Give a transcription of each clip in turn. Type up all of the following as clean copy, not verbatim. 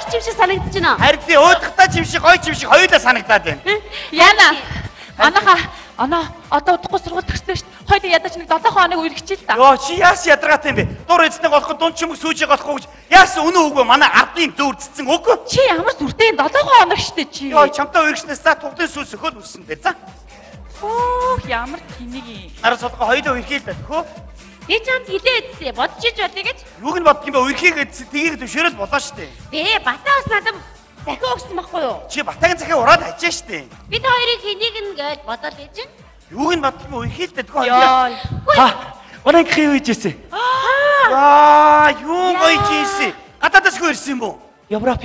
ч юм шиг санагдаж байна. Харин би уудахтаа ч юм шиг, гоё ч юм шиг хоёулаа санагдаад байна. Яна. Анаа одоо удахгүй сургууль төгслөө шүү дээ. Хоёул ядаж нэг 7 хоног үер хичээл та. Йоо чи яас ядаргаатай юм бэ? Дур эзнийг олох дунд ч юм уу сүүжийг олохгүй гэж яас өнөө үгүй манай ардын зүүрцсэн үгүй. Чи ямар сүртэй 7 хоног штэ чи. Йоо чамтай үргэснээс за тугдын сүүл сөхөөл үссэн дээ за. Оо ямар тэнэг юм. Нараа содгоо хоёулаа үрхий л төхөө. Би чамд хэлээдсэ бодож иж болъё гэж. Юуг нь бодох юм бэ? Үрхийгээд тгийг зөвшөөрөл болоо штэ. Бэ Батаа ус надад захиа өгсөн байхгүй юу? Чи Батагийн захиа ураад хажаа штэ. Бид хоёрыг хэнийг нь гэж бодоод ээж нь. Юуг нь бодох юм бэ? Үрхий л төхөө. Яа. Оног хий үйжээсэ. Аа юу гоёж ийсэ. Гадаадас хөө ирсэн юм уу? Европ.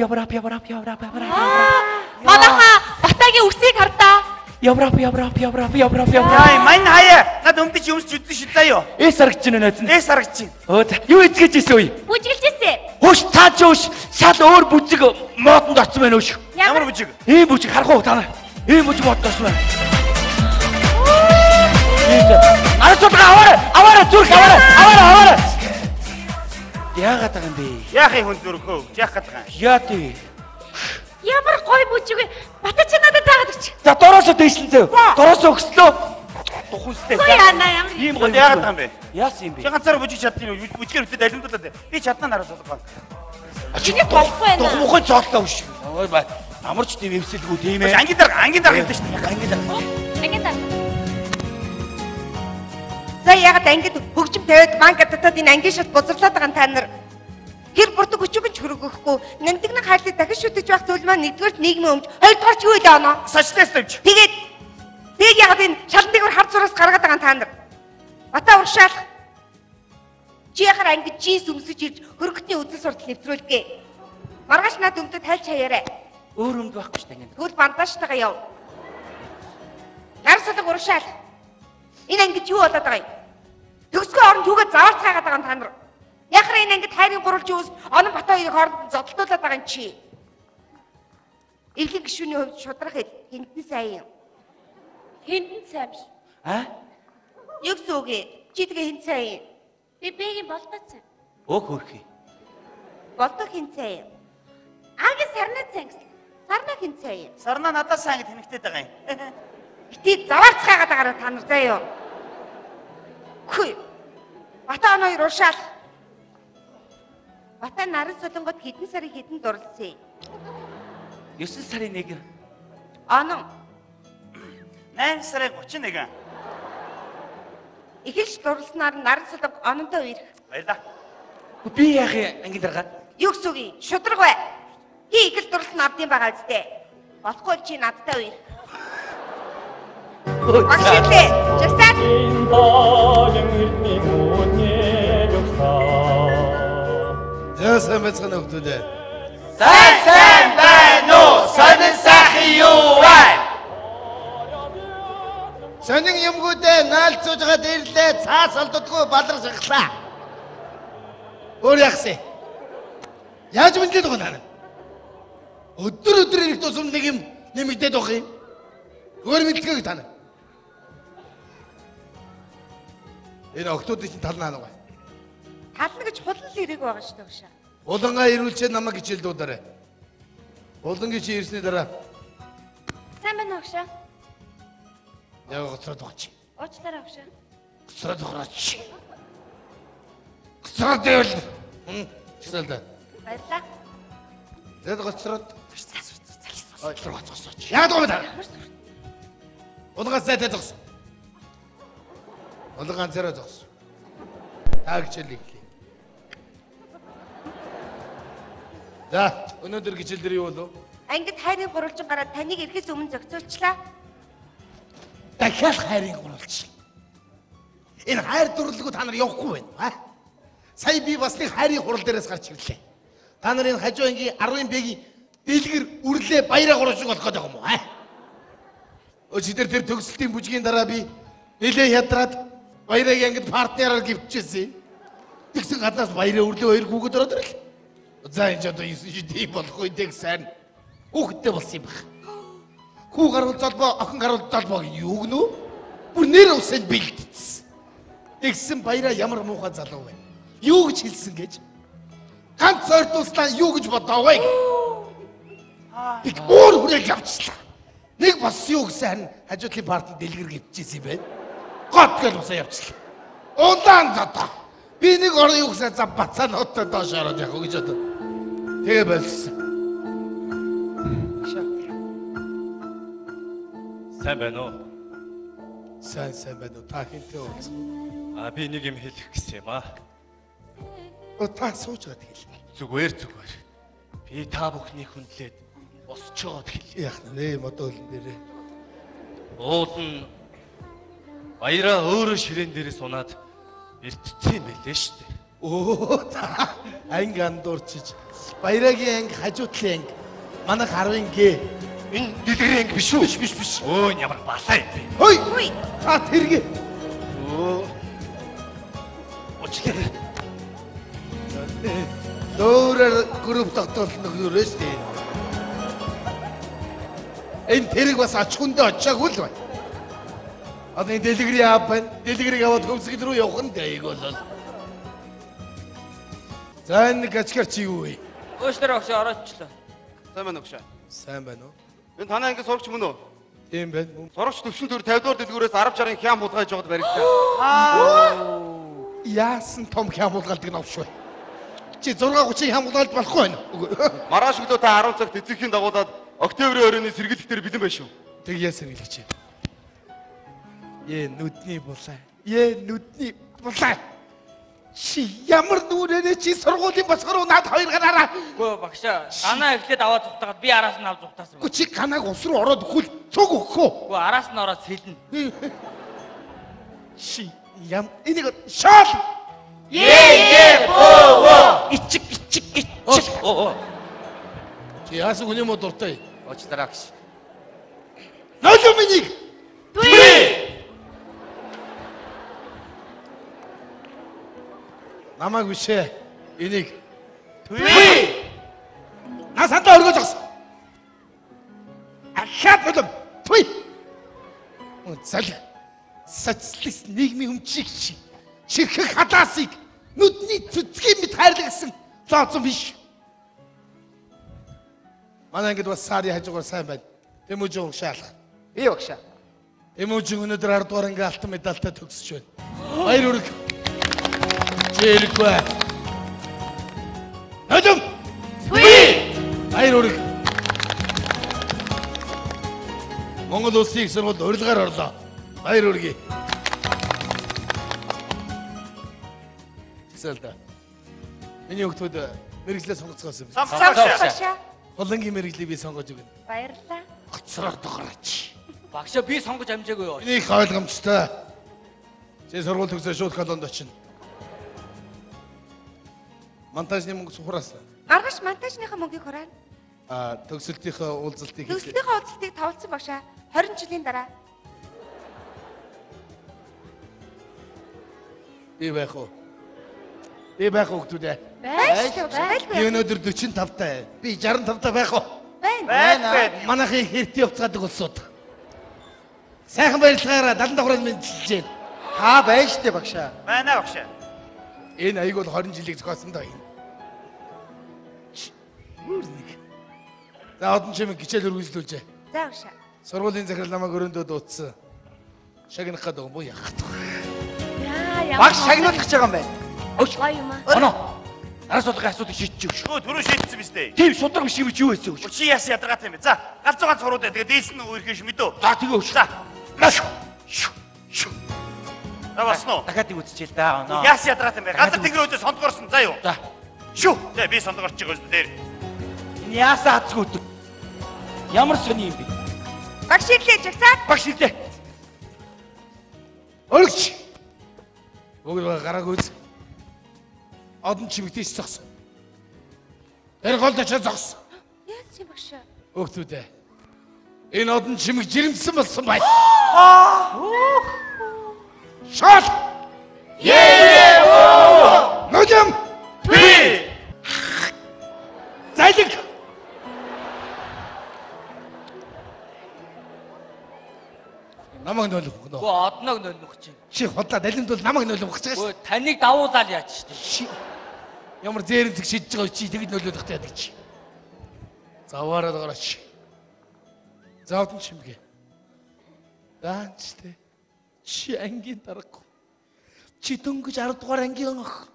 Манайха Батагийн үсгийг хардаа. Европ. Яа, мань хаяа. Над өмдөж юмс зүдэн шүү заяа. Эс харагч байна найз. Эс харагч чинь. Оо за. Юу эзгэж ийсэн үе? Бүжгэлжээсэ. Хөөш цааш өөш. Шал өөр бүжиг модонд очсон байна өөш. Ямар бүжиг? Ийм бүжиг харах уу та нар? Ийм бүжиг модонд очсон байна. Аваараа зүрх аваараа. Яагаад байгаа юм бэ? Яахын хүн зүрхөө? Яах гэдэг юм? Яа тий. Ямар гоё бүжиг вэ? Батаа чи надад таагаад өгч. За дороосоо дээшлэн зөө. Дороосоо өгслөө. Тухустэй. Гоё яана ямар. Ийм Гол яагаад байгаа юм бэ? Яасан юм бэ? Чи ганцаараа бүжиг чаддیں۔ Бүжгээр үтээд алимдуулаад. Би чаднаа нараа суулгаа. Чиний болохгүй байна. Тухмухын цоотлоо өш. Ой бай. Амарч тийм эвсэлгүй тийм ээ. Ангийн дарга гэдэг шүү дээ. Ангийн дарга. Ингээд таа. За ягаад ангид хөгжим тавиад банк татаад энэ ангийн шат бузарлаад байгаа та нар гэр бүртэг өчөг хөрөгөхгүй нэмдэгнэ хайлтыг дахин шүтэж байх зүйл маань нэгдүгээр нийгмийн өмч хоёрдугаар ч юу вэ оноо Сочлост өмч. Тэгээд ягаад энэ шаландыгвар хар зураас гаргаад байгаа та нар Батаа уршаал чи яхаар ангид жинс өмсөж ирж хөргөтний үзэл суртал нэвтрүүлгээ маргааш над өмдөд тайлч хаяарай Өөр өмд байхгүй шүү дээ. тэгвэл бандажтайгаа яв нарсалга уршаал энэ ангид юу болоод байгаа юм төгсгөө оронд юугаа заваар цаагаад байгаа та нар яхаар энэ ангид хайрын гурвалж юус онон Батаа хоёрыг хооронд зодтолтуулаад байгаа юм чи эвлэн гишүүний хувьд шудрах хинтэн сайн юм Хинтэн сайн биш. юу гэсэн үг ээ чи тэгээ хинт сайн юм Би бэгийн болтоод сайн. Өөх хөрхий. болдог хинт сайн юм Агийн сарнаа сайн гэсэн. сарна хинт сайн юм Сарнаа надаас сайн гэд тэнэгтэй байгаа юм. ити заваар цаагаад байгаа та нар заа юу хүй Батаа оноо хоёр уршаал Батаа наран солонгод хэдэн сарын хэдэн дурлцээ 9 сарын 1. онон 8 сарын 31. эхэлж дурлснаар наран солонго ононтой үерх Баярлаа. Би яах ангийн дарга? юу гэсэн үг юм шудраг бай хий эхэлж дурлсан ардын байгаа зү болохгүй чи надтай үерх Багшилээ жагсаад Яасан мэцхан өгдөлээ. Сайн байна уу? Сонин сайхан юу вэ? Сонин юмгуудээ наалцуулж гад ирлээ. Цаас олддгүй балар шахлаа. Өөр яахсан? Яаж мэдээд байгаа наа? Өдөр ирэх тусам нэг юм нэмэгдээд байгаа юм. Өөр мэдлэгийг тань. Энэ октоодын чинь тал наана бай. тална гэж хулал ирэг байгаа шүү дээ багшаа Улангаа ирүүлчээ намайг хичээл дуудаарай. Улангийн чи ирсний дараа Сайн байна уу агшаа? яг гоцроод байгаа чи. Уучлаарай агшаа. Гоцроод байгаа чи. Гоцроод байвал. Чисэл да. Баярлаа. Тэд гоцроод. Ой, гоцроод. Яг доо мэдээ. Улангаас зайтай зогс. Улангаа зэрэг зогс. Та хичээл хийлээ. За, өнөөдөр хичээл дээр юу болов? ангид хайрын гурвалжин гараад таныг ирэхээс өмнө зохицуулчлаа Дахиад хайрын гурвалж. Энэ хайр дурлалгүй та нар явахгүй байна. Сая би бас нэг хайрын хурал дээрээс гарч ирлээ. Та нар энэ хажуу ангийн 10-ын бэгийн дэлгэр үрлээ баяраа гурвалж болох гэдэг юм уу? Өчигдөр тэр төгсөлтийн бүжгийн дараа би нэлээ ядраад баярыг ангид партнераар гівчээсэн. Тэгсэн гаднаас баяраа үрлээ хоёр хүүхэд ороод ирлээ. За энэ ч одоо 9 шидий болохгүй дэг сайн. Хүүхэдтэй болсон юм байна. Хүү гарвал залбаа, охин гарвал залбаа юу гэнэ? Бүр нэр усанд бэлдсэн. Тэгсэн баяраа ямар муухай залуу вэ? Юу гэж хэлсэн гэж? Ганц ойртуулснаа юу гэж бодоо вэ? Би өөр хүрээл явчихлаа. Нэг болсон юу гэсэн харин хажуудлын партнд дэлгэр гівчихсэн юм байна. Гот гэл усаа явчихлаа. Удаан зодоо. Би нэг орон юу гэсэн за бацаа ноттой доош ороод явах гэж бодов. Тэгээ болсон. Сайн байна уу? Сайн байна уу? Та хинтээ уулз. Би нэг юм хэлэх гэсэн юм аа. Та сууж гад хэл. Зүгээр. Би та бүхний хүндлээд босчоод хэл. Яах нэ модоо өлн дээрээ. Уул нь баяраа өөрөө ширээн дээрээ сунаад эртцсэн юм байлээ шүү дээ. Оо та анги андуурчиж баярагийн анги хажуутлын анги манай харвын гээ. Энэ дэлгэрийн анги биш үү? Биш. Өө ямар балаа юм бэ? Хөөе. Та тэргээ. Очлоо. Дөөрөр групп тогтоолно юу шүү дээ. Энэ тэрэг бас ач хүндээ очиагүй л байна. Одоо энэ дэлгэрийн аав байна. Дэлгэрийг аваад хөвсгөл рүү явах нь дээг болол. За энэ гачгар чи юу вэ? Өөшлөр огш ороочлоо. Сайн байна өгшөө. Сайн байна уу? Энэ танаа ингэ сурагч мөн үү? Тийм байна. Сурагч төвшин төр 50 дугаар дэлгүүрээс 10 60 хям хулгайж яваад баригдаа. Яасан том хямуулгалдаг навш вэ? Чи 6:30 хямуулгалд болохгүй байна. Маргааш өглөө та 10 цагт эцэгхийн дагуулад октябрийн оройны сэргэлт дээр бэлэн байшгүй. Тэг яасан хэлээч. Нүдний булаа. Чи ямар нүрэнэ чи сургуулийн босгороо над хоёр гараараа. Үгүй багшаа, ганаа эхлээд аваад зүгтагаад би араас нь аваад зүгтаасан. Үгүй чи ганааг ус руу ороод өгөх цог өгөхөө. Үгүй араас нь ороод сэлнэ. Чи энийг шаал. Ичиг. Чи яасан хүний мод дуртай. Очларагш. Ноолоо минийг. Намайг бишээ. Энийг. Насандаа өргөж огс. Ахаад болов. Туй. Залг. Социалист нийгмийн өмчийг чи. Ширхэг хадаасыг нүдний цэцгийн мэд хайрлагсан лооцсон биш. Манай ингэж бас сари хажуугаар сайн байна. Тэмүүжин угшаалах. Би багшаа. Тэмүүжин өнөөдөр 10 дугаар анги алтан медальтай төгсөж байна. Баяр хүрэг. Жиргвэ. Ноём. Баяр хүрэг. Монгол улсын их сургуульд урилгаар орлоо. Баяр хүргэе. Сэлдэ. Миний хүүхдүүд мэрэгчлээ сонгоцгоосон юм. Багшаа. Холонгийн мэрэгчлийг би сонгож өгнө. Баярлалаа. Гоцроо догрооч. Багшаа би сонгож амжаагүй юу? Энийг ойлгомжтой. Чи сургууль төгсөө шууд колонд очино. Монтажны мөнгө сухраас. Маргааш монтажныхаа мөнгийг хураана. Төгсөлтийнхээ уулзалтыг Төгсөлтийнхаа уулзалтыг тавцсан багшаа. 20 жилийн дараа. Би байх уу? Би байх уу гэдээ. Байлгүй. Би өнөөдөр 45 таа. Би 65 таа байх уу? Байна. Манайхын хэрт явцгаадаг улсууд. Сайхан баярлалаараа 70 давхрал мэдчилж байна. Та байна штэ багшаа. Байна багшаа. Энэ аяг бол 20 жилийг зохиосон даа. Нүрник. За одон чимэг гिचэл өргөжлүүлжээ. За багшаа. Сургуулийн захирал намайг өрөөндөө дуудсан. Шагнах гэдэг юм уу яах вэ? Багш шагнуулах гэж байгаа юм байна. Гоё юм аа. Оноо. Араас судалгын асуудыг шийдэж өгш. Өө түрүү шийдсэн биз дээ. Тийм судраг биш юм чи юу хийсэн өгш. Чи яасан ядаргаатай юм бэ? За, галзуу ганц сурууд байдаг. Дээс нь үерхэж мэдөө. За тэгээ өгш. За. Шүү. Авасноо. Дахиад юу үзчихэл да оноо. Яасан ядаргаатай юм бэ? Газар тэнгэр өөдөө сондгоорсон. За юу? За. Шүү. За би сондгоорч байгаа юм дээр. Энэ яасаа хацгүй өдөр. Ямар сони юм бэ? Багш ирлээ жагсаа. Багш илээ. Өргөч. Бүгд гарааг үз. Одон чимэгтэй зогсон. Тэр голд очиж зогсон. Яасан багшаа? Өгтүүдээ. Энэ одон чимэг жирэмсэн болсон байна. Шал. Ноём. Зайлиг. Намайг нөлөх гэнэ. Үгүй одноог нөлнөх чинь. Чи худлаа далимд бол намайг нөлөх гэж байгаа Үгүй таныг давуулаад яач штэ. шүү. Ямар зээрэмзэг шидэж байгаа чи тэгэд нөлөөлөх таадаг чи. Заваараад гараач. Заавд чимгээ. Даанчтэй. Чи ангийн дараагүй. Чи дөнгөж 10 дугаар ангийн ах.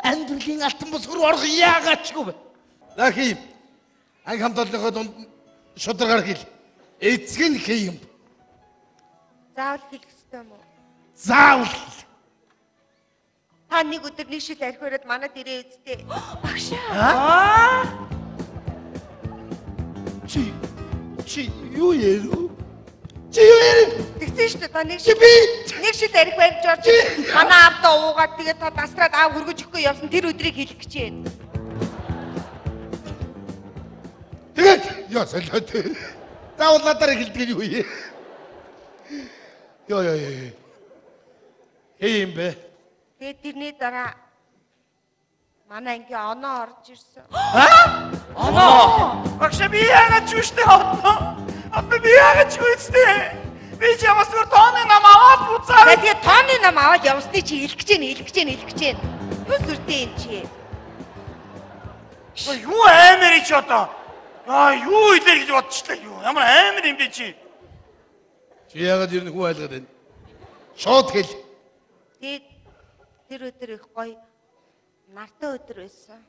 Амьдралын алтан бус руу орох яагаачгүй бэ? Дахи анги хамтлагынхаа дунд шударгаар хэл. Эцэг нь хий юм. Заавал хэлэх ёстой юм уу? Заавал. Та нэг өдөр нэг шил архиураад манад ирээ үсттэй. Багш. Чи юу ярив? Чи юу ярив? Тэгсэн шүү дээ. Та нэг Чи шил би архи барьж орж манай аавдаа уугаад тэгээд та насраад аав хөргөж өгөхгүй явсан тэр өдрийг хэлэх гэж байна. тэгээд яа салхат. Заавал надаар хэлдэг юу юм? Ёо. Ийм бэ? Тэгээд тэрний дараа манай анги оноо орж ирсэн. Багш би яагаад ч үстэй хатна? Одоо би яагаад ч үстэй? Би ч ямаас өөр тооны нам аваад буцаа. Тэгээд тооны нам аваад явсны чи хэлэх гэж байна. Юу сүртэй юм чи? Юу амар ич одоо? Юу илэр гэж бодчихлаа юу? Ямар амар юм бэ чи? Чи яагаад ер нь хүн айлгаад байна? Шууд хэл. Тэгээд тэр өдөр их гоё нартай өдөр байсан.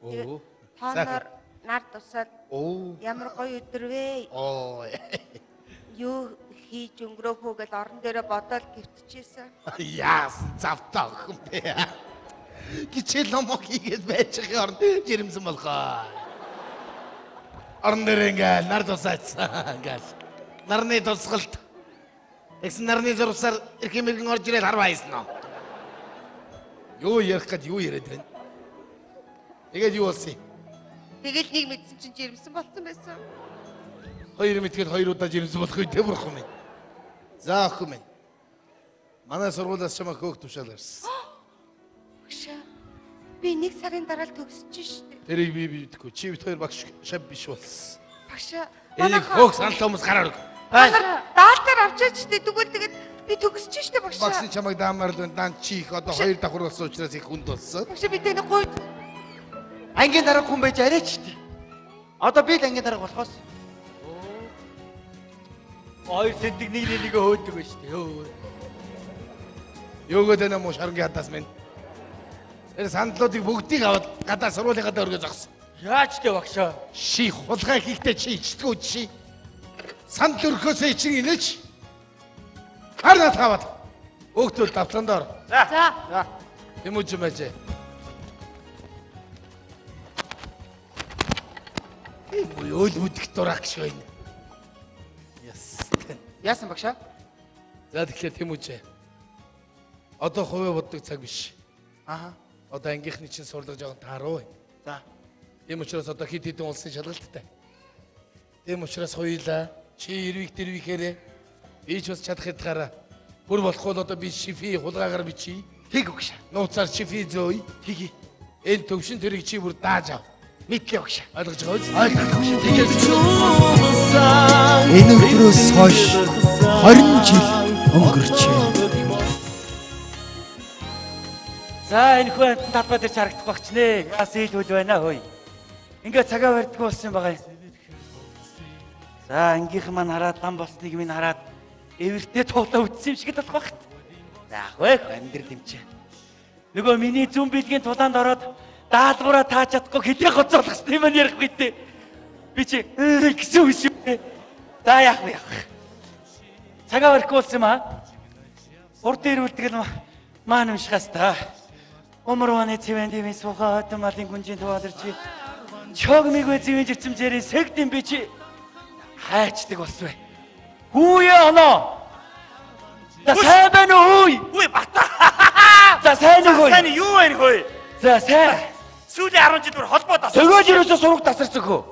Оо. Тооноор нар тусаад Оо. ямар гоё өдөр вэ? Оо. Юу хийж өнгөрөөхөө гэж орон дээрээ бодоод гівтчихсэн. Яасан завтаа охин бэ? Гिचэл номог хийгээд байчихын орнд жирэмсэн болохоо. Орон дээр ингээл нар тусаацсан ингээл. Нарны тусгалт. Тэгсэн нарны зурсаар эрхэм мэрэгэн орж ирээд харваа хийсэн нөө. Юу ярих гээд юу яриад байна? Тэгээд юу болсон юм? Тэгэл нэг мэдсэн чинь жирэмсэн болсон байсан. Хоёр мэдгээд хоёр удаа жирэмсэн болох үедээ бурхан минь. За охин минь. Манай сургуулиас чамаа хөөх тушаал ирсэн. Багш. Би 1 сарын дараа л төгсөж штэ. Тэрийг би бидэхгүй. Чи бит хоёр багш шав биш болсон. Багш. Энийг хөөх саналтай хүмүүс гараар өг. Даалтаар авчаач штэ. Тэгвэл тэгээд би төгсөж штэ багш. Багш чамайг даамаар л дан чи их одоо хоёр давхар болсон учраас их хүнд болсон. Багш би тэнэ гой. Ангийн дарга хүн байж арайч тий. Одоо би л ангийн дарга болохоос. Хоёр сэндэг нэг хөөдөг байж тий. Юу гэдэг юм уу шарангийн хадаас минь. Тэр сандлуудыг бүгдийг аваад гадаа сургуулийнхаа дөргөө зогсон. Яаж тий багшаа? Ши хулгай хийхдээ чи ичдгүү чи. Сандл өрхөөсөө чи инээч. Харна таваад. Өөгтөл давтлан доор. За. Тэмүүж мэж. Өөл бүдэх дурак шүү энэ. Ястэн. Яасан багшаа? За тэгэхээр тэмүүж. Одоо хувиа боддог цаг биш. Аха. Одоо ангийнхны чинь сурлага жоохон тааруу. За. Тийм учраас одоо хит хитэн улсын шалгалттай. Тийм учраас хоёулаа чи ирвик дэрвихээрээ би ч бас чадах ятгаараа бүр болох бол одоо би шифи хулгаагаар бичиж Тэг багшаа. нууцаар шифи зөөе. Тэгье. Энэ төвшин тэрийг чи бүр дааж ав. Мэдлээ багшаа. Ойлгож байгаа үү? Ойлгох багшаа. Тэгээд Энэ өдрөөс хойш 20 жил өнгөрчээ. за энэ хүн талбай дээр харагдах багч нэ. Яас ийлүүл байна хөөе. Ингээ цагаа барьдгүй болсон байгаа юм. За ангийнх маань хараад дан болсныг минь хараад эвэртэй туулаа үтсэн юм шиг л болох багт. Заах вэ амьдрал юм чи. Нөгөө миний зүн билгийн тулаанд ороод даалгавраа тааж чадахгүй хэдийн гоцоолох юм ярих үедээ. Би чи гэсэн үг шүү. За яах вэ? Цагаа барихгүй болсон юм аа. Урд дээр үлдгэл маань уншихаас та. Умрваны цэвэн дэвэн сухаад малын гүнжийн туваарч чогмигөө цэвэн жирцэмжээрийн сэгдэм би чи хайчдаг болсон вэ? Хүүе оноо. За сайн байна уу? Үгүй бата. За сайн уу? Сайн юу байна хөөе? За сайн. Сүүлийн 10 жилээр холбоо тасаа. Төгөөж юусоо сураг тасарсан хөө.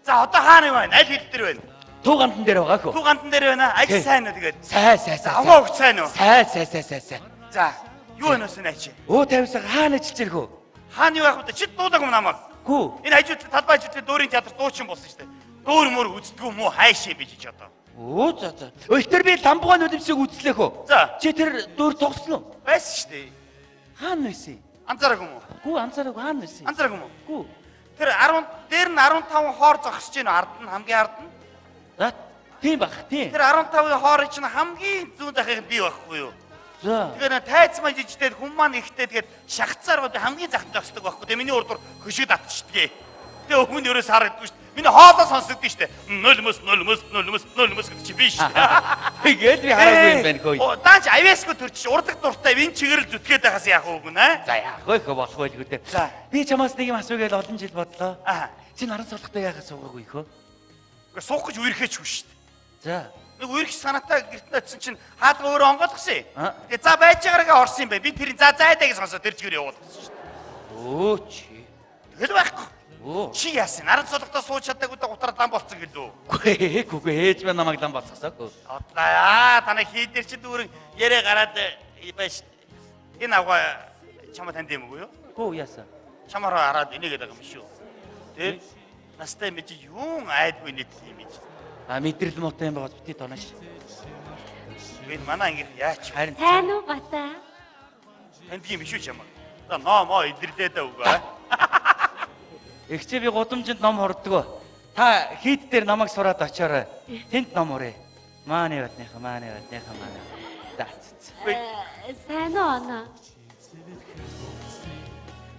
За одоо хаана байна? Аль хил дээр байна? Туу гандан дээр байгаа хөө. Туу гандан дээр байна. Ажил сайн уу тэгээд? Сайн. Аваа өгч сайн уу? Сайн. За, юу өнөөс нь ачи? Өө тавьсаа хаана ажиллаж ирэх үү? Хаана юу яах вэ? Чид дуудаагүй намайг. Хүү. Энэ ажил талбай ажилтны дүүрийн театр дуучин болсон шүү дээ. Дүүр мөр үздэггүй мүү хайшээ биж ч одоо. Оо за. Өйтөр би ламбугаан үлэмсийг үзлээ хөө. За. Чи тэр дүүр тогслоо. Байсан шүү дээ. Хаана байсан? Анзаараагүй мүү? Хүү анзаараагүй хаана байсан? Анзаараагүй мүү? Хүү. Тэр 10 дээр нь 15 хоор зогсож гин ард нь хамгийн ард нь. За тийм баг тийм. Тэр 15-ын хоорыг чинь хамгийн зүүн захыг бий байхгүй юу? За. Тэгэхээр тайцмаа жижигтэй хүн маань ихтэй тэгээд шахацаар хамгийн захт зогсдог байхгүй. Тэгээ миний урд хөшөөд атчихдгээ. Тэгээ өмнө өрөөс харагддаг шүү дээ. Миний хоолоо сонсогдсон шүү дээ. Нулмс гэдэг чи биш. Тэгээд би хараагүй юм байна хөөе. Даач авьяасгүй төрчих урдаг дуртай энэ чигэрэл зүтгээд байгаас яах вэ гэнэ? За яах вэ болох байлгүй дээ. За. Би чамаас нэг юм асуугээл олон жил бодлоо. Аа. Чи наран суулгатай яахаа суугаагүй хөө? Гэхдээ суух гэж үерхээчгүй шүү дээ. За. Нэг үерх санаатай гэрт очсон чинь хаалга өөрөө онгойлгосон юм. Тэгээ за байж байгаагаа орсон юм бай. Би тэрийг за зайдаа гэж сонсоо тэр чигээр явуулсан шүү дээ. Өө чи. Тэгэл байхгүй. Өө. Чи яасан? Наран суулгатаа сууж чадаагүй гутар лам болцсон гэлөө. Үгүй ээж маань намайг лам болцсоог. Одлаа танай хийдэр чи дүүрэн ярэ гараад байж. Энэ авгаа чамаа танд юм уу юу? Гүү яасан? Чамаараа хараад энийгээд байгаа юм шүү. Тэ? Настай мэж юун айдгүй нэг юм ийм. А мэдрэл мотой юм байгаа бити тоноош. Энэ манай ангир яач? Харин Сайн уу бата? Танд юм биш үү чамаа? За ном илэрлээд өгөө. Эгчээ би гудамжинд ном хордгоо. Та хийд дээр намайг сураад очоорой. Тэнд ном урэ. Мааны батныхаа. За. Сайн уу оноо?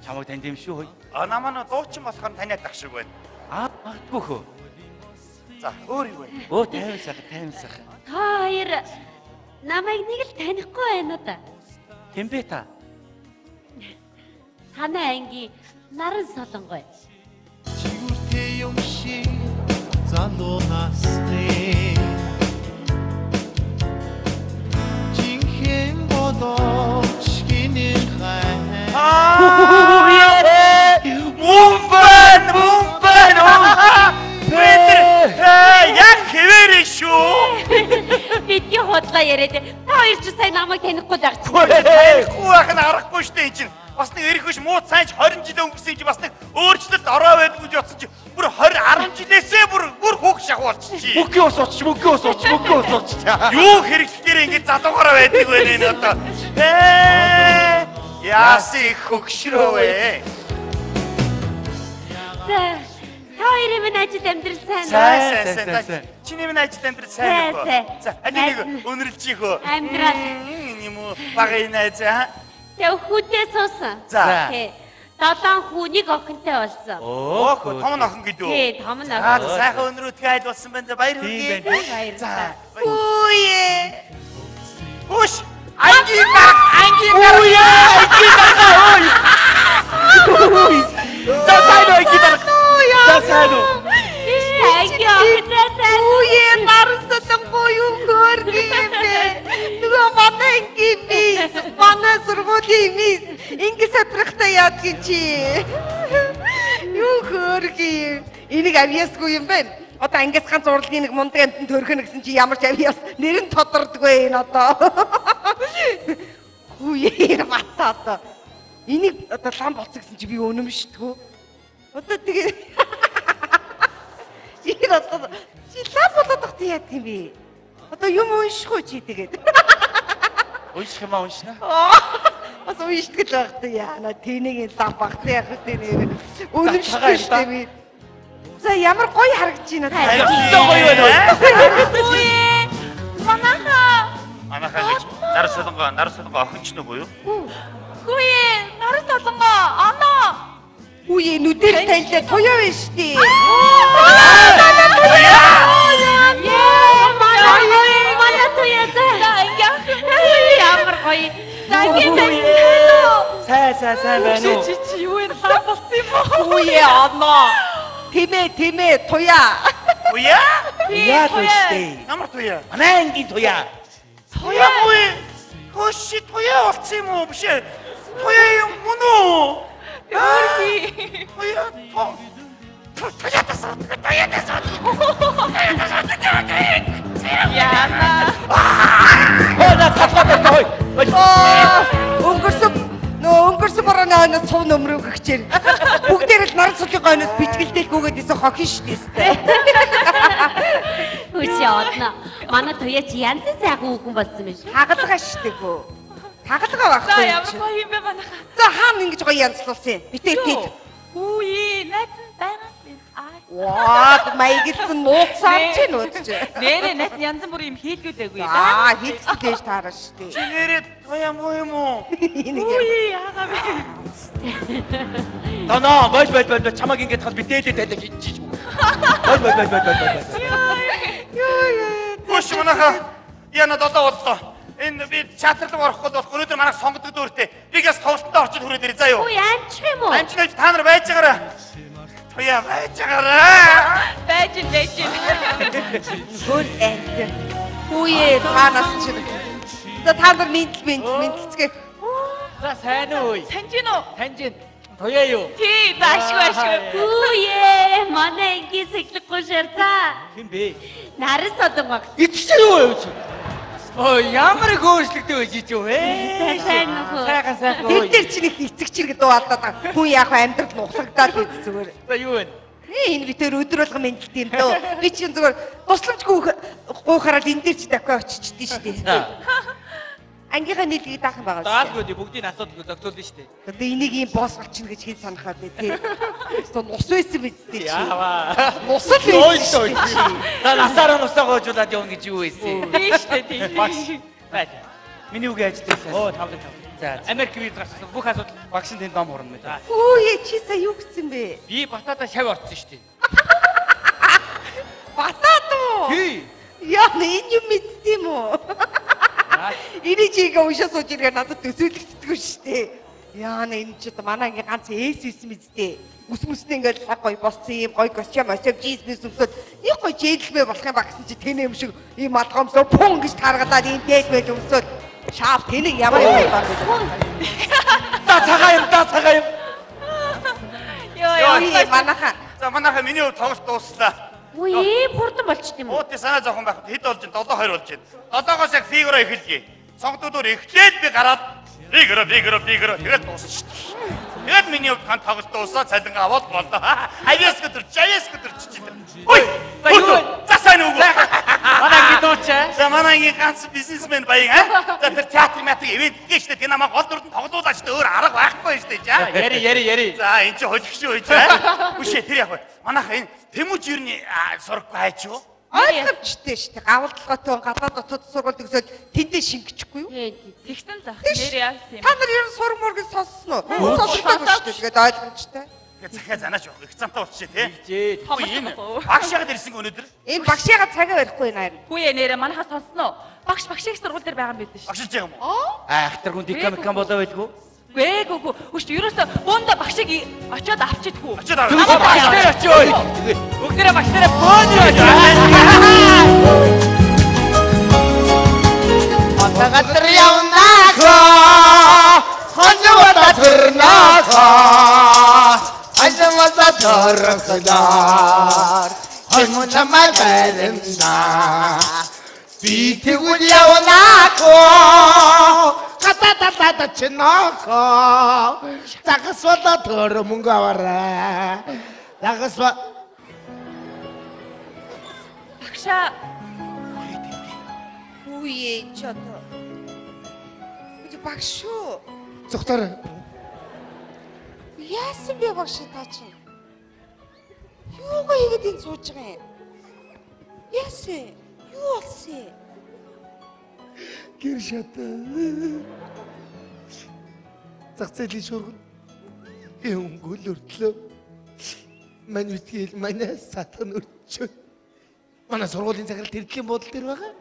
Чамайг танд юм шүү хөөе. Намаа дуучин болохоор таниад тах шиг байна. Магадгүй хөө. За өөр юу вэ? Өө 50 сайхан. Та хоёр намайг нэг л танихгүй байна уу та? Хэмбэ та? Танай ангийн наран солонгой. Чигүртэй юм шиг залуу насны Жинхэнэ бодож гинэн хай Яг хэвээрээ шүү. Бидний худлаа яриад та хоёр ч сайн намайг танихгүй байх чинь. Танихгүй байх нь аргагүй шүү дээ энэ чинь. Бас нэг эрхэш муу цаанч 20 жил өнгөрсөн чи бас нэг өөрчлөлт ороо байдгүй ч бодсон чи бүр 10 жилээсээ бүр хөөх шахуу болчихчих. Мөкөө ус ууч. Юу хэрэглэхээр ингэж залуугаараа байдаг вэ энэ одоо. Яаси хөгшрөөе. За та хоёрын минь ажил амьдрал сайн уу? Сайн. Чиний минь ажил амьдрал сайн уу? За нэг өнөрлчих үү? Амьдрал. Юм уу багын найз аа? Тэг хүүтэй суусан. За. Тий. 7 хүүнийг охинтой болсон. Оо том охин гэдэг үү? Тий, том охин. Сайхан өнрөөдгөө айл болсон байна. Баяр хүргэе. Баяр. За. Үе. Хүш. Ангийн нар. За сайн уу? Үе нарсалгүй юу хөргиймээ. Нөгөө манай ингийн манай сургуулийн мис инги сатрахтай яадгийн чи. Юу хөргий. Энийг авьяасгүй юм байна. Одоо ангиас ганц урлагийн нэг мундаг амтнд төрхөн гэсэн чи ямар ч авьяас нэр нь тодордгүй энэ одоо. Үе матаа. Энийг одоо лам болцсон гэсэн чи би өнөмшдгөө. Одоо тэгээ ир одоо чи лам болоод тахт яа гэм бэ? Одоо юм уншихгүй чи тэгээд. Унших юм уншина. Бас уншдаг л байх та яана тэнийг лам багтай яг үстэй нэр. Өнөмшгүй шүү дээ би. За ямар гоё харагдаж байна та. Гоё байна. Манайхаа Гэж нар солонгоо охинч нүг үү? Хөөе, наран солонгоо оноо. Үе нүдээр тайлаа туяа байна шүү дээ. Манай туяа ямар гоё. Дагийн байна. Сайн байна уу? Чи юу энэ хаа болсон юм бэ? Үе оноо. Тэмээ туяа. Туяа? Яа төстэй. Ямар туяа? Манай ангийн туяа. Туяа муу. Хөш туяа болсон юм уу биш ээ? Туяа юм мөн үү? Туяа. Яна. Өнгөрсөн борооноос цов нөмрөг гихчээр бүгдээр л наран цолын гойноос бичгэлдэлгүйгээд исэн хохин шүү дээ. Хүч яадна. Манай туяа чи янз сайхан үгэн болсон биш. Хагалгаа шүү дээ гоо. Хагалгаа багхгүй. За ямар гоё юм бэ манайхаа. За хаана ингэж гоё янзлуулсан юм. Битээ тийг. Үе, найз Ваа, маягэлсэн нууцсан ч нөөч. Нэрээ найз янз бүрийн юм хийлгүүдээгүй да. Аа, хийсэн дэж таараш штэ. Чи нэрээ тоя муу юм уу? Үгүй яагаа бэ? Тоноо бож чамаг ингэж хал би дээлээ дээлээ хийж. Бож. Гош манайха яна додоо боллоо. Энэ би театрт орохгүй бол өнөөдөр манайх сонгодог дүүртэй. Бигээс тоглолтод орчод хүрээд ирээ заа юу. Үй амчих юм уу? Амчнаач та нар байж байгаарай. Тоя байж байгаарай. Байж. Хөл амт. Үе танаас чинь. За та нар мэдлцгээ. За сайн уу? Санж гин үү? Таньжин. Тоя юу? Тий, ашгүй. Үе манай ингийн сэглэхгүй шарцаа. Хин бэ? Нарис одон баг. Ичсэн юу вэ? Ой, ямар гөөшлөгтэй байж юу вэ? Сайн нөхөө. Сайхан. Тэр дээр чинь их эцэг чирэг дуу алдаад байгаа. Хүн яг амьдрал нухлагдаад байд зүгээр. За юу вэ? Энэ би тэр өдөр болго мэдлэлт юм дөө. Би чинь зүгээр тусламжгүй гуйхараад энэ дээр ч дахиад очичдээ шүү дээ. Ангийнхаа нийлгийг даах юм байгаа шүү. Даалгүй бүгдийг асуудаг зохицуулна шүү дээ. Одоо энийг ийм босс болчихно гэж хэн санахад бэ тий. Эсвэл нус байсан биз дээ чи. Яаваа. Нус л байсан шүү дээ. За насаараа нусаа гоожуулаад явна гэж юу вэ? Тий штэ тий. Багш. Байж. Миний үгээ ажилласан. Оо тавлаа. За Америк виз гарсан бүх асуудал багшин тэнд ном хурна мэ. Үе чи сая юу гэсэн бэ? Би батата шав орсон шүү дээ. Батат уу? Тий. Яа энэ юм мэддэм үү? Энийг чигээ уншаа сууж иргээ надад төсөөлөгддөггүй шүү дээ. Яа энэ ч одоо манай ингээ ганц эс мэддээ. Үсмэснээ ингээ лаг гоё боссон юм гоё костюм бизнес өмсөд нэг гоё жийлмэ болох юм ба гэсэн чи тэнэ юм шиг ийм алгомсоо пун гэж таргалаад ийм дээлмэл өмсөд шаав тэнэг ямар юм байна бэ? Та цагаан юм. Йоо. Манайха. За манайха миний хувьд тоглолт дууслаа. Үе бүрдэн болчихд юм уу? Уути санаа зовхон байхад хэд болж байна? 7-2 болж байна. Одоогоос яг фигуро эхэлье. Сонгодоор эхлээд би гараад фигуро тэгээд дуусна шүү дээ. Тэгээд миний хувьд хан тоглолт дуусаа цалин аваад боллоо. Авьяас өдөрч. Ой! За сайн уу? Манай гидуучаа. За манай ганц бизнесмен баян за тэр театр ивент гэжтэй тэр намайг гол дүрдэн тоглуулаач тэ өөр арга байхгүй шүү дээ. Яри. За энэ ч хөлгөш үү жаа. Үшээ тэр яг манайха энэ Тэмүүж юуны сургаггүй хайч юу? Ойлгомжтой шүү дээ. Гавалдалгаатай гадаад дотоод сургууль төгсөөд тэндээ шингэчихгүй юу? Тэгсэн зах. Нэр яах юм. Та нар ер нь сурмурыг сонссон уу? Сонсдог шүү дээ. Тэгээд ойлгомжтой. Тэгээд захиа занаач явах. Их цантаа болчихжээ тий. Энэ Багш ягаад ирсэн өнөөдөр? Энэ багшигаа цагаа барихгүй нээр. Хүүе нэрээ манайхаа сонсноо. Багш их сургууль дээр байгаа юм бид шүү. Багшилж байгаа юм уу? Ахтар хүн дикам болоо байлгүй. Гээгүй. Өшт ерөөсө буундаа багшиг очиод авчидгүй. Очиод аваа. Багштай очиой. Бүгдээрээ багштай бөөний очиой. Матагатар явнаахо хонжвата төрнаахо ажмата төрхлаар хэмчмай байрна би тэгвэл явнаахо кататата чинаахо загасвата төр мөнгө аваарай загасва Багшаа Үе ч одоо. Багш шүү. зүхтэр Яасан бэ багш та чинь? Юугаа хийгээд энэ сууж байгаа юм? Яасан? Юу болсон? гэр шата зах зээлийн шуурга өнгөл өртлөө манүтгэл манай сатан өрчөө манай сургуулийн цагаар тэрдлийн буудлын дээр байгаа.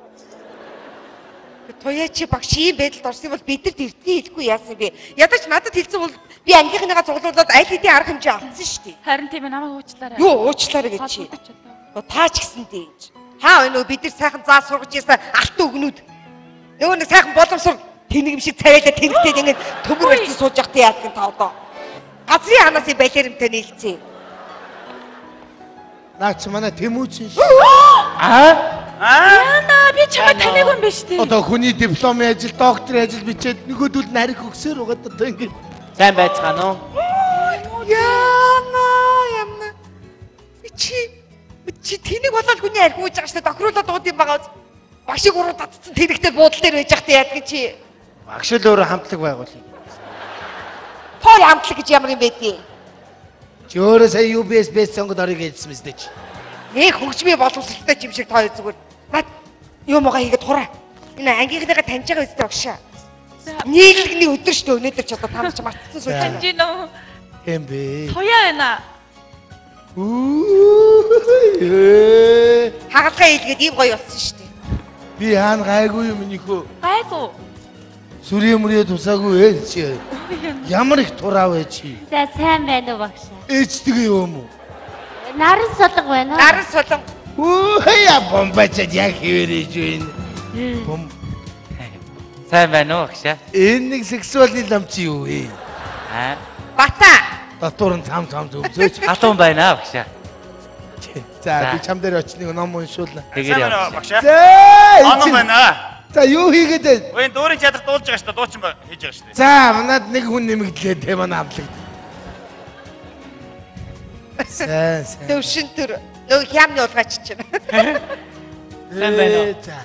Туяачи багш ийм байдалд орсон бол бидэрт эртний хэлэхгүй яасан бэ? Ядаж надад хэлсэн бол би ангийнхныгаа цуглуулад аль хэдийн арга хэмжээ авсан шүү дээ. харин тийм намайг уучлаарай. Юу уучлаарай гэж чи. Таа ч гэсэн дээ. Хаа өнөө бид нар сайхан заа сургаж ийсэн алт өгнүүд. Нөгөө нэг сайхан боломжсор тэнэг юм шиг царайлаа тэнэгтэй ингээд төмөр барьсан сууж явахтай яадаг та одоо. Газрын ханаас балеримтэй нийлцээ. Наа чи манай Тэмүүж шүү. Яна би чамайг таниагүй юм биш үү? Одоо хүний дипломын ажил, докторийн ажил бичээд нөгөөдөл нарих өгсөөр угаад одоо ингэ. Сайн байцгаана уу? Яна. Чи тэнийг болоод хүний арх ууж байгаа шүү дээ. Докторуулаад дууд юм байгаа. Багшиг уруу татсан тэнэгтэй буудлын дээр байж захтай яадаг чи. Багш л өөрөө хамтлаг байгуулъя. Тоор хамтлаг гэж ямар юм бэ тий? Чи өөрөө сая UBS бэс сонгод орё гэжсэн мэт чи. Нэг хөгжмийн боловсролтой юм шиг тоо зүгээр. Наад юм угаа хийгээд тураа. Энэ ангийнхныгаа таньж байгаа үстэй багшаа. Нийлэгний өдөр шүү дээ өнөөдөр ч одоо та нар ч мартсан сууж байна. Жин үү? Хэм бэ? Тояа байна. Хагалгаа хийлгээд ийм гоё болсон шүү дээ. Би хаана гайгүй юм нөхөө. Гайгүй. Сүрийн мөрөө тусаагүй ээ чи. Ямар их тураа вэ чи? За сайн байна уу багшаа? Ээждэг юм уу? Наран сулга байна уу? Наран сулан. Яа бомбачаад яг хэвэрэж байна. Бом. Сайн байна уу агшаа? Энэ нэг сексуальны лам чи юу вэ? Бата. Татвар цам зөвсөөч. Халуун байна агшаа. За би чам дээр очныг ном уншуулна. Тэгээд яа. багшаа. За. Оно байна. За юу хийгээд вэ? Ой дуурын чадах дуулж байгаа шүү дээ. Дуучин хийж байгаа шүү дээ. За манад нэг хүн нэмэгдлээ те манай амлаг. Сайн. Төвшин төр нөгөө хямны уулгаач чинь. Сайн байна уу? За.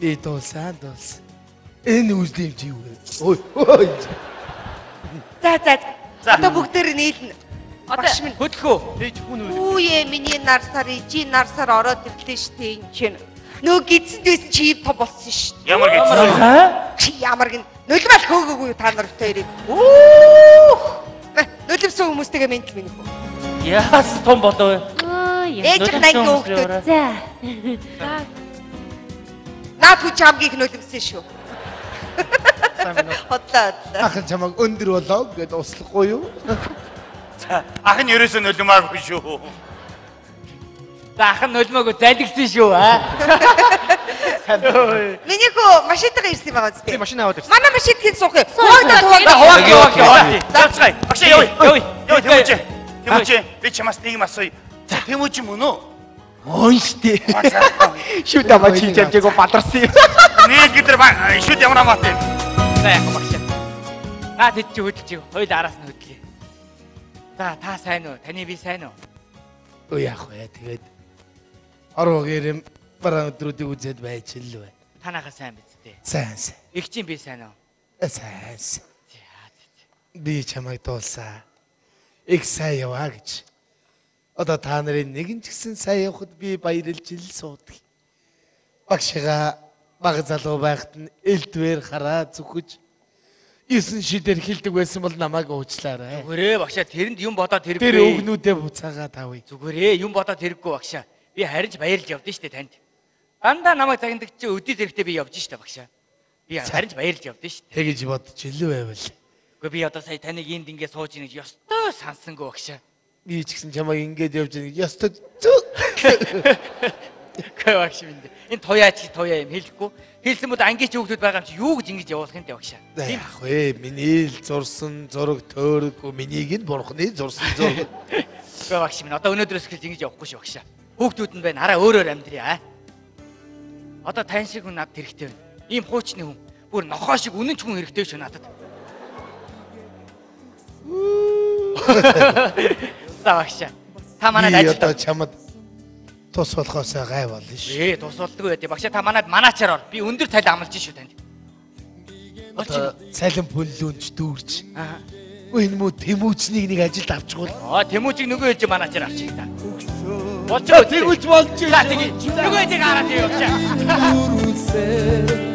Би дуулсан. Энэ үзлээ юм чи юу вэ? Ой. За. Одоо бүгдээр нийлнэ. Багш минь Хөдлөхөө. Тэгж хүн үү. Үүе миний нар сар, ижи нар сар ороод ирлээ штэ энэ чинь. Нөгөө гидсэнд байсан чи ив том болсон штэ. Ямар гэсэн. Чи ямар гин нулимал хөөгөөгүй та нар хоёрыг. Нулимсан хүмүүстэйгээ ментл минь хөө. Яас том болов. Ээж нанги хөөгдөө. За. Наад хүч хамгийн их нулимсан шүү. Хотлоо. Ахын чамаг өндөр болоо гэд услахгүй юу? Ах нь ерөөсөө нулимаагүй шүү. Ах нь нулимаагүй залгсан шүү Миний хөө машинтайгаа ирсэн юм байгаа зү. Би машин аваад ирсэн. Манай машин хийн суух юм. Хувааг. Давцгай. Багшаа явъя. Тэмүүжи. Би чамаас нэг юм асууя. Тэмүүжи мөн үү? Онштэй. Шүд аваад хийж явжээгөө бадарсан юм. Нэг гэдэр шүд ямар амаатай. За яг багшаа. Наа тэд чи хөдөлж юу? Хоёул араас нь хөдлөе. За та сайн уу? Таны би сайн уу? Өө яах вэ? Тэгээд ороогээр бараа өдрүүдийг үзээд байж л вэ. Танайхаа сайн биз дээ. Сайн. Их чинь би сайн уу? Сайн. Би чамайг дуулсаа. Их сайн яваа гэж. Одоо та нарын нэгэн ч гэсэн сайн явахад би баярлж ил суудаг. Багшигаа баг залуу байхад нь элдвэр хараа зүхэж 9 шидээр хилдэг байсан бол намайг уучлаарай. Зүгээрээ багшаа тэрэнд юм бодоод хэрэггүй. Тэр өгнүүдээ буцаагаад авъя. Зүгээрээ юм бодоод хэрэггүй багшаа. Би харинч баярлж явдсан шүү дээ танд. Дандаа намайг загнадаг чи өдөө зэрэгтэй би явж шүү дээ багшаа. Би харинч баярлж явдсан шүү дээ. Тэгэж бодож илүү байвал. Гэхдээ би одоо сая таныг энд ингэ сууж ийн гэж ёстой сансангүй багшаа. Би ч гэсэн чамайг ингэж явж байгааг ёстой зү. Гэхдээ багш минь энэ туяач туяа юм хэлэхгүй. Хэлсэн бол ангич хүүхдүүд байгаа юм чи юу гэж ингэж явуулах юм бэ багшаа. Яах вэ? Миний л зурсан зураг төөрөггүй минийг нь бурхны зурсан зураг. Гэхдээ багш минь одоо өнөөдрөөс эхэлж ингэж явахгүй шүү багшаа. Хүүхдүүд нь байна хараа өөрөөр амьдрья. Одоо тань шиг хүн надад хэрэгтэй байна. Ийм хуучны хүн. Бүр нохоо шиг үнэн ч хүн хэрэгтэй шүү надад. За багшаа. Та манайд Би ажил. одоо чамд тус болохоосоо гай болно шүү. Тус болдгоо байдیں۔ Багшаа та манайд манаачаар ор. Би өндөр цалин амлаж шүү танд. Одоо цалин пүнлүүнч дүүрч. Үгүй энэ мө тэмүүжнийг нэг ажилд авчихвал. Тэмүүжийг нөгөө ээж манаачаар авчих та. Болчихоо тэгүүлж болж. За тэгээ. Нөгөө ээжийг хараад яваа.